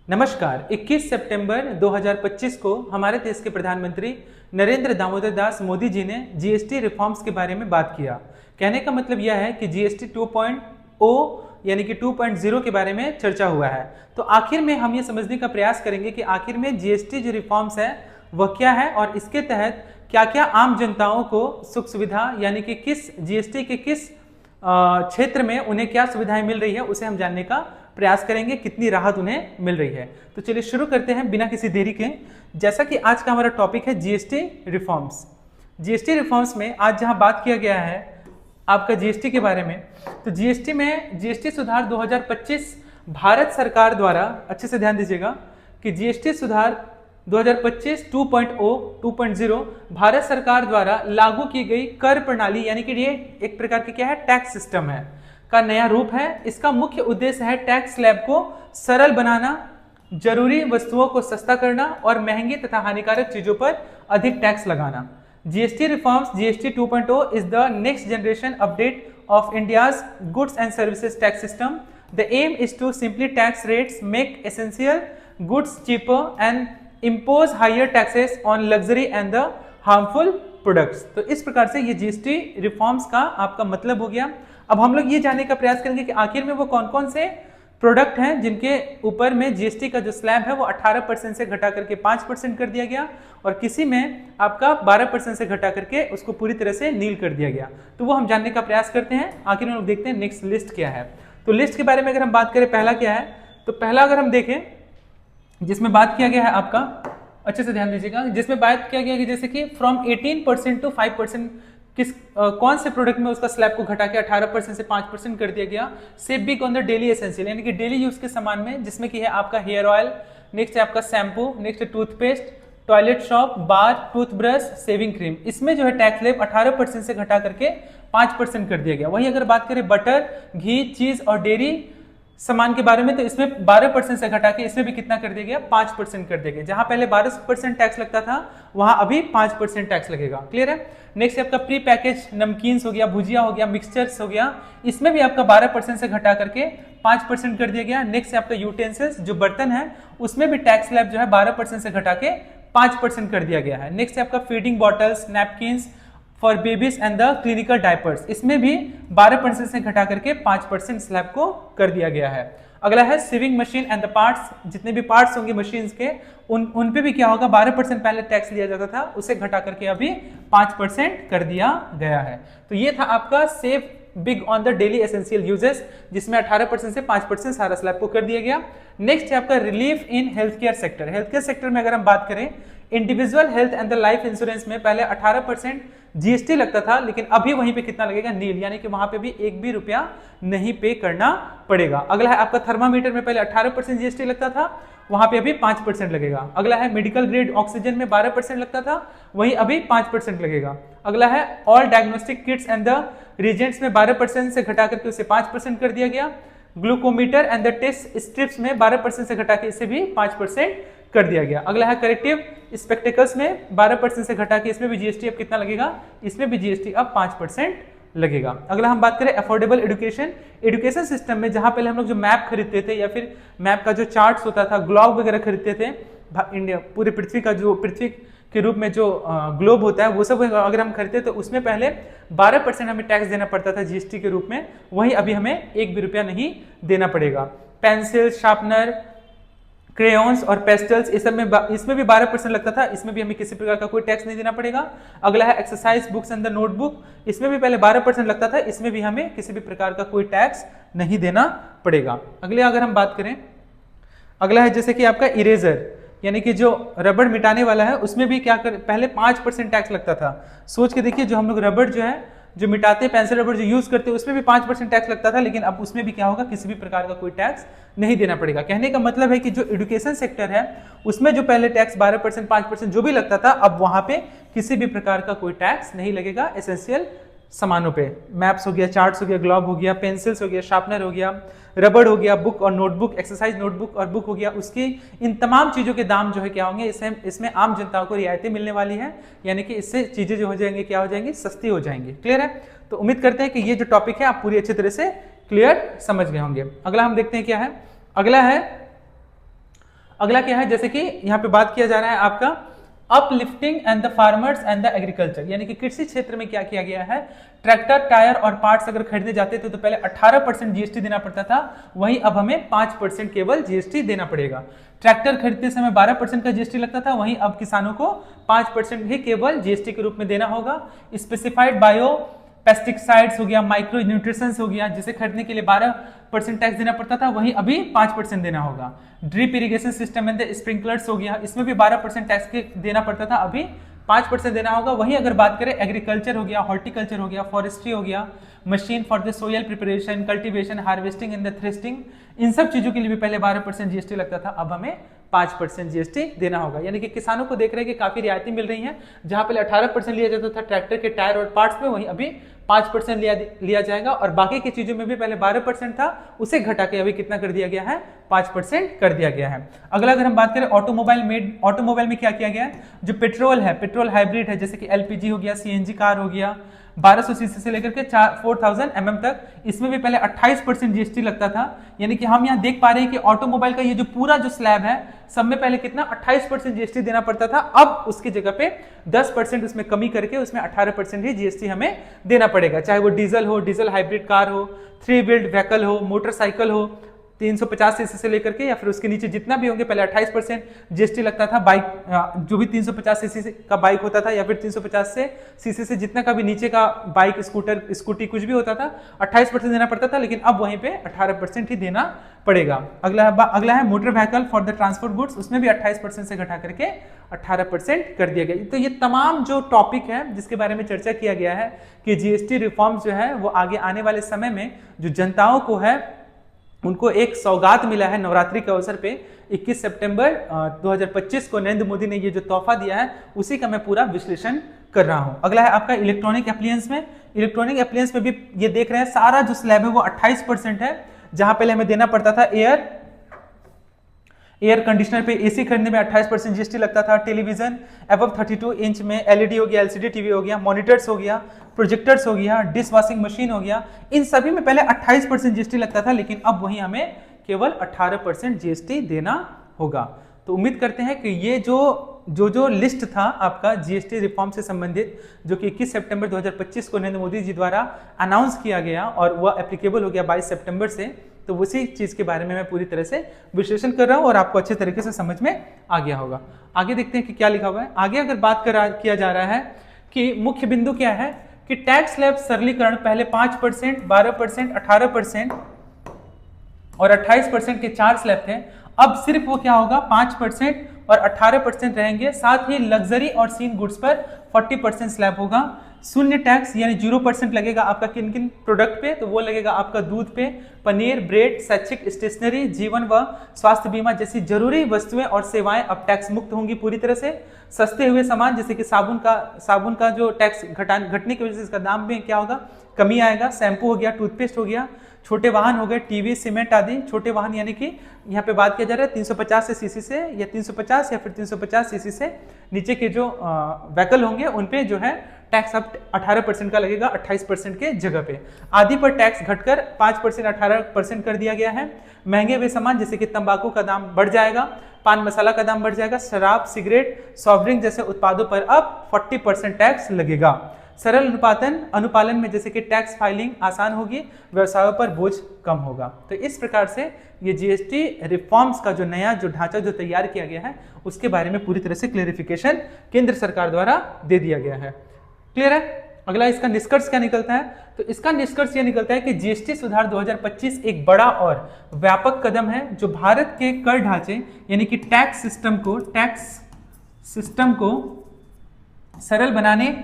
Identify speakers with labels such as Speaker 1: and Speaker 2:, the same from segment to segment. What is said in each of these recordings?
Speaker 1: नमस्कार। 21 सितंबर 2025 को हमारे देश के प्रधानमंत्री नरेंद्र दामोदर दास मोदी जी ने जीएसटी रिफॉर्म्स के बारे में बात किया। कहने का मतलब यह है कि जीएसटी 2.0 यानी कि 2.0 के बारे में चर्चा हुआ है। तो आखिर में हम ये समझने का प्रयास करेंगे कि आखिर में जीएसटी जो रिफॉर्म्स है वह क्या है और इसके तहत क्या क्या आम जनताओं को सुख सुविधा यानी कि किस जीएसटी के किस क्षेत्र में उन्हें क्या सुविधाएं मिल रही है उसे हम जानने का प्रयास करेंगे, कितनी राहत उन्हें मिल रही है। तो चलिए शुरू करते हैं बिना किसी देरी के। जैसा कि आज का हमारा टॉपिक है जीएसटी रिफॉर्म्स। जीएसटी रिफॉर्म्स में आज जहां बात किया गया है आपका जीएसटी के बारे में, तो जीएसटी में जीएसटी सुधार 2025 भारत सरकार द्वारा, अच्छे से ध्यान दीजिएगा कि जीएसटी सुधार 2025 2.0 भारत सरकार द्वारा लागू की गई कर प्रणाली यानी कि ये एक प्रकार की क्या है, टैक्स सिस्टम है का नया रूप है। इसका मुख्य उद्देश्य है टैक्स स्लैब को सरल बनाना, जरूरी वस्तुओं को सस्ता करना और महंगी तथा हानिकारक चीजों पर अधिक टैक्स लगाना। GST reforms GST 2.0 is the next generation update of India's goods and services tax system. The aim is to simply tax rates, make essential goods cheaper and impose higher taxes on luxury and the harmful products. तो इस प्रकार से ये GST reforms का आपका मतलब हो गया। अब हम लोग ये जानने का प्रयास करेंगे कि आखिर में वो कौन कौन से प्रोडक्ट हैं जिनके ऊपर में जीएसटी का जो स्लैब है वो 18% से घटा करके 5% कर दिया गया और किसी में आपका 12% से घटा करके उसको पूरी तरह से नील कर दिया गया। तो वो हम जानने का प्रयास करते हैं। आखिर में लोग देखते हैं नेक्स्ट लिस्ट क्या है। तो लिस्ट के बारे में अगर हम बात करें, पहला क्या है, तो पहला अगर हम देखें जिसमें बात किया गया है आपका, अच्छे से ध्यान दीजिएगा, जिसमें बात किया गया कि जैसे कि फ्रॉम 18% टू 5% कौन से प्रोडक्ट में उसका स्लैब को घटा के 18% से 5% कर दिया गया। Save big on the daily essential यानी कि डेली यूज के सामान में, जिसमें कि है आपका हेयर ऑयल, नेक्स्ट है आपका शैम्पू, नेक्स्ट है टूथपेस्ट, टॉयलेट शॉप, बार, टूथब्रश, सेविंग क्रीम। इसमें जो है टैक्स स्लैब 18% से घटा करके 5% कर दिया गया। वही अगर बात करें बटर, घी, चीज और डेयरी सामान के बारे में, तो इसमें 12% से घटा के इसमें भी कितना कर दिया गया, 5% कर दिया गया। जहां पहले 12% टैक्स लगता था वहां अभी 5% टैक्स लगेगा। क्लियर है। नेक्स्ट आपका प्री पैकेज नमकीन्स हो गया, भुजिया हो गया, मिक्सचर्स हो गया, इसमें भी आपका 12% से घटा करके 5% कर दिया गया। नेक्स्ट आपका यूटेंसिल्स जो बर्तन है उसमें भी टैक्स स्लैब जो है 12% से घटा के 5% कर दिया गया है। नेक्स्ट आपका feeding bottles, napkins for babies and the clinical diapers, इसमें भी 12% से घटा करके 5% स्लैब को कर दिया गया है। अगला है सिविंग मशीन एंड द पार्ट्स, जितने भी पार्ट्स होंगे मशीन्स के उन पे भी क्या होगा, 12% पहले टैक्स लिया जाता था, उसे घटा करके अभी 5% कर दिया गया है। तो ये था आपका save big on the daily essential uses, जिसमें 18% से 5% सारा स्लैब को कर दिया गया। नेक्स्ट है आपका relief in health care sector. Health care sector में अगर हम बात करें, individual health and the life insurance में पहले 18% जीएसटी लगता था, लेकिन अभी वहीं पे कितना लगेगा, नील, यानी कि वहां पे भी एक भी रुपया नहीं पे करना पड़ेगा। अगला है आपका थर्मामीटर में पहले 18% जीएसटी लगता था, वहां पे अभी 5% लगेगा। अगला है मेडिकल ग्रेड ऑक्सीजन में 12% लगता था, वहीं अभी 5% लगेगा। अगला है all diagnostic kits and the reagents में 12% से घटा करके उसे 5% कर दिया गया। Glucometer and the test strips में 12% से घटा के इसे भी 5% कर दिया गया। अगला है करेक्टिव स्पेक्टिकल्स में 12% से घटा के इसमें भी जीएसटी अब कितना लगेगा, इसमें भी जीएसटी अब 5% लगेगा। अगला हम बात करें अफोर्डेबल एजुकेशन। एजुकेशन सिस्टम में जहां पहले हम लोग जो मैप खरीदते थे या फिर मैप का जो चार्ट्स होता था, ग्लोब वगैरह खरीदते थे, इंडिया पूरी पृथ्वी का जो पृथ्वी के रूप में जो ग्लोब होता है वो सब अगर हम खरीदते तो उसमें पहले 12% हमें टैक्स देना पड़ता था जीएसटी के रूप में, वहीं अभी हमें एक भी रुपया नहीं देना पड़ेगा। पेंसिल, शार्पनर, क्रेयॉन्स और पेस्टल्स, इसमें भी 12% लगता था, इसमें भी हमें किसी प्रकार का कोई टैक्स नहीं देना पड़ेगा। अगला है exercise books and the notebook, इसमें भी पहले 12% लगता था, इसमें भी हमें किसी भी प्रकार का कोई टैक्स नहीं देना पड़ेगा। अगले अगर हम बात करें, अगला है जैसे कि आपका इरेजर यानी कि जो रबड़ मिटाने वाला है, उसमें भी क्या कर, पहले 5% टैक्स लगता था। सोच के देखिए, जो हम लोग रबड़ जो है जो मिटाते हैं, पेंसिल रबड़ जो यूज करते हैं, उसमें भी 5% टैक्स लगता था, लेकिन अब उसमें भी क्या होगा, किसी भी प्रकार का कोई टैक्स नहीं देना पड़ेगा। कहने का मतलब है कि जो एजुकेशन सेक्टर है उसमें जो पहले टैक्स 12% 5% जो भी लगता था, अब वहां पे किसी भी प्रकार का कोई टैक्स नहीं लगेगा। एसेंशियल सामानों पे, मैप्स हो गया, चार्ट्स हो गया, ग्लोब हो गया, पेंसिल्स हो गया, शार्पनर हो गया, रबड़ हो गया, बुक और नोटबुक, एक्सरसाइज नोटबुक और बुक हो गया, उसकी इन तमाम चीजों के दाम जो है क्या होंगे, इसमें आम जनताओं को रियायतें मिलने वाली है, यानी कि इससे चीजें जो हो जाएंगी क्या हो जाएंगी, सस्ती हो जाएंगी। क्लियर है। तो उम्मीद करते हैं कि ये जो टॉपिक है आप पूरी अच्छी तरह से क्लियर समझ गए होंगे। अगला हम देखते हैं क्या है। अगला है अगला क्या है, जैसे कि यहाँ पे बात किया जा रहा है आपका uplifting and the farmers and the agriculture, यानी कि कृषि क्षेत्र में क्या किया गया है, ट्रैक्टर, टायर और पार्ट्स अगर खरीदने जाते थे तो पहले 18% जीएसटी देना पड़ता था, वहीं अब हमें 5% केवल जीएसटी देना पड़ेगा। ट्रैक्टर खरीदते समय 12% का जीएसटी लगता था, वहीं अब किसानों को 5% ही केवल जीएसटी के रूप में देना होगा। स्पेसिफाइड बायो पेस्टिसाइड्स हो गया, माइक्रो न्यूट्रिशंस हो गया, जिसे खरीदने के लिए 12% टैक्स देना पड़ता था, वहीं अभी 5% देना होगा। Drip irrigation system and sprinklers हो गया, इसमें भी 12% टैक्स देना पड़ता था, अभी 5% देना होगा। वहीं अगर बात करें एग्रीकल्चर हो गया, हॉर्टिकल्चर हो गया, फॉरेस्ट्री हो गया, machine for the soil preparation, cultivation, harvesting and the threshing, इन सब चीजों के लिए भी पहले 12% जीएसटी लगता था, अब हमें 5% जीएसटी देना होगा। यानी कि किसानों को देख रहे हैं कि काफी रियायतें मिल रही हैं, जहां पहले 18% लिया जाता था ट्रैक्टर के टायर और पार्ट्स में, वहीं अभी 5% लिया जाएगा, और बाकी की चीजों में भी पहले 12% था, उसे घटा के अभी कितना कर दिया गया है, 5% कर दिया गया है। अगला अगर हम बात करें ऑटोमोबाइल में क्या किया गया है, जो पेट्रोल है, पेट्रोल हाइब्रिड है, जैसे कि एलपीजी हो गया, सीएनजी कार हो गया, 1200 सीसी से लेकर के 4000 mm तक, इसमें भी पहले 28% जीएसटी लगता था। यानी कि हम यहाँ देख पा रहे हैं कि ऑटोमोबाइल का ये जो पूरा जो स्लैब है, सब में पहले कितना 28% जीएसटी देना पड़ता था, अब उसकी जगह पे 10% उसमें कमी करके उसमें 18% ही जीएसटी हमें देना पड़ेगा। चाहे वो डीजल हो, डीजल हाइब्रिड कार हो, 3 व्हील्ड व्हीकल हो, मोटरसाइकिल हो, 350 सीसी से लेकर के या फिर उसके नीचे जितना भी होंगे, पहले 28% जीएसटी लगता था। बाइक, जो भी 350 सीसी का बाइक होता था या फिर 350 सीसी से जितना का भी नीचे का बाइक, स्कूटर, स्कूटी कुछ भी होता था, 28% देना पड़ता था, लेकिन अब वहीं पे 18% ही देना पड़ेगा। अगला है motor vehicle for the transport goods, उसमें भी 28% से घटा करके 18% कर दिया गया। तो ये तमाम जो टॉपिक है जिसके बारे में चर्चा किया गया है कि जीएसटी रिफॉर्म जो है वो आगे आने वाले समय में जो जनताओं को है उनको एक सौगात मिला है नवरात्रि के अवसर पे। 21 सितंबर 2025 को नरेंद्र मोदी ने ये जो तोहफा दिया है, उसी का मैं पूरा विश्लेषण कर रहा हूं। अगला है आपका इलेक्ट्रॉनिक एप्लायंस में। इलेक्ट्रॉनिक एप्लायंस में भी ये देख रहे हैं, सारा जो स्लैब है वो 28% है, जहां पहले हमें देना पड़ता था एयर कंडीशनर पे, एसी खरीदने में 28% जीएसटी लगता था। टेलीविजन अबव 32 इंच में, एलईडी हो गया, एलसीडी टीवी हो गया, मॉनिटर्स हो गया, प्रोजेक्टर्स हो गया, डिश वॉशिंग मशीन हो गया, इन सभी में पहले 28% जीएसटी लगता था, लेकिन अब वहीं हमें केवल 18% जीएसटी देना होगा। तो उम्मीद करते हैं कि ये जो लिस्ट था आपका जीएसटी रिफॉर्म से संबंधित, जो कि 21 सितंबर 2025 को नरेंद्र मोदी जी द्वारा अनाउंस किया गया और वह एप्लीकेबल हो गया 22 सितंबर से, तो उसी चीज के बारे में मैं पूरी तरह से विश्लेषण कर रहा हूं और आपको अच्छे तरीके से समझ में आ गया होगा। आगे देखते हैं कि क्या लिखा हुआ है। आगे अगर बात किया जा रहा है कि मुख्य बिंदु क्या है कि टैक्स स्लैब सरलीकरण, पहले 5%, 12%, 18% और 28% के 4 स्लैब थे, अब सिर्फ वो क्या होगा 5% और 18% रहेंगे। साथ ही लग्जरी और सीन गुड्स पर 40% स्लैब होगा। शून्य टैक्स यानी 0% लगेगा आपका किन किन प्रोडक्ट पे, तो वो लगेगा आपका दूध पे, पनीर, ब्रेड, शैक्षिक स्टेशनरी, जीवन व स्वास्थ्य बीमा जैसी जरूरी वस्तुएं और सेवाएं अब टैक्स मुक्त होंगी पूरी तरह से। सस्ते हुए सामान जैसे कि साबुन का जो टैक्स घटने की वजह से इसका दाम में क्या होगा, कमी आएगा। शैम्पू हो गया, टूथपेस्ट हो गया, छोटे वाहन हो गए, टीवी, सीमेंट आदि छोटे वाहन, यानी कि यहाँ पे बात किया जा रहा है 350 सीसी से या 350 या फिर 350 सीसी से नीचे के जो व्हीकल होंगे उन पे जो है टैक्स अब 18% का लगेगा 28% के जगह पे। आदि पर टैक्स घटकर 5% 18% कर दिया गया है। महंगे हुए सामान जैसे कि तंबाकू का दाम बढ़ जाएगा, पान मसाला का दाम बढ़ जाएगा, शराब, सिगरेट, सॉफ्ट ड्रिंक जैसे उत्पादों पर अब 40% टैक्स लगेगा। सरल अनुपालन में जैसे कि टैक्स फाइलिंग आसान होगी, व्यवसायों पर बोझ कम होगा। तो इस प्रकार से ये जीएसटी रिफॉर्म्स का जो नया जो ढांचा जो तैयार किया गया है उसके बारे में पूरी तरह से क्लेरिफिकेशन केंद्र सरकार द्वारा दे दिया गया है। क्लियर है। अगला इसका निष्कर्ष क्या निकलता है, तो इसका निष्कर्ष यह निकलता है कि जीएसटी सुधार 2025 एक बड़ा और व्यापक कदम है जो भारत के कर ढांचे यानी कि टैक्स सिस्टम को सरल बनाने,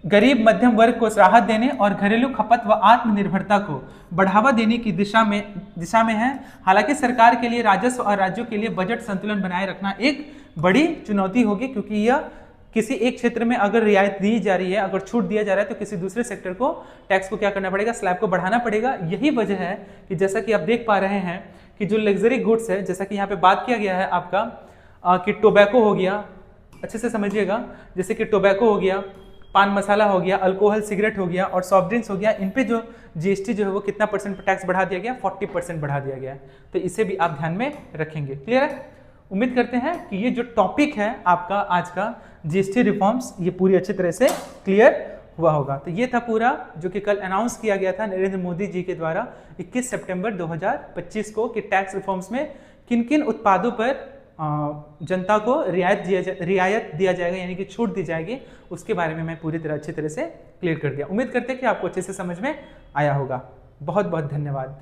Speaker 1: गरीब मध्यम वर्ग को राहत देने और घरेलू खपत व आत्मनिर्भरता को बढ़ावा देने की दिशा में है। हालांकि सरकार के लिए राजस्व और राज्यों के लिए बजट संतुलन बनाए रखना एक बड़ी चुनौती होगी, क्योंकि यह किसी एक क्षेत्र में अगर रियायत दी जा रही है, अगर छूट दिया जा रहा है, तो किसी दूसरे सेक्टर को टैक्स को क्या करना पड़ेगा, स्लैब को बढ़ाना पड़ेगा। यही वजह है कि जैसा कि आप देख पा रहे हैं कि जो लग्जरी गुड्स है, जैसा कि यहाँ पे बात किया गया है आपका कि टोबैको हो गया, अच्छे से समझिएगा, जैसे कि टोबैको हो गया, पान मसाला हो गया, अल्कोहल सिगरेट हो गया और सॉफ्ट ड्रिंक्स हो गया, इन पे जो जीएसटी जो है वो कितना परसेंट टैक्स बढ़ा दिया गया, 40% बढ़ा दिया गया। तो इसे भी आप ध्यान में रखेंगे। क्लियर है। उम्मीद करते हैं कि ये जो टॉपिक है आपका आज का जीएसटी रिफॉर्म्स, ये पूरी अच्छी तरह से क्लियर हुआ होगा। तो ये था पूरा जो कि कल अनाउंस किया गया था नरेंद्र मोदी जी के द्वारा 21 सितंबर 2025 को कि टैक्स रिफॉर्म्स में किन किन उत्पादों पर जनता को रियायत दिया जाएगा, यानी कि छूट दी जाएगी, उसके बारे में मैं पूरी तरह अच्छी तरह से क्लियर कर दिया। उम्मीद करते हैं कि आपको अच्छे से समझ में आया होगा। बहुत बहुत धन्यवाद।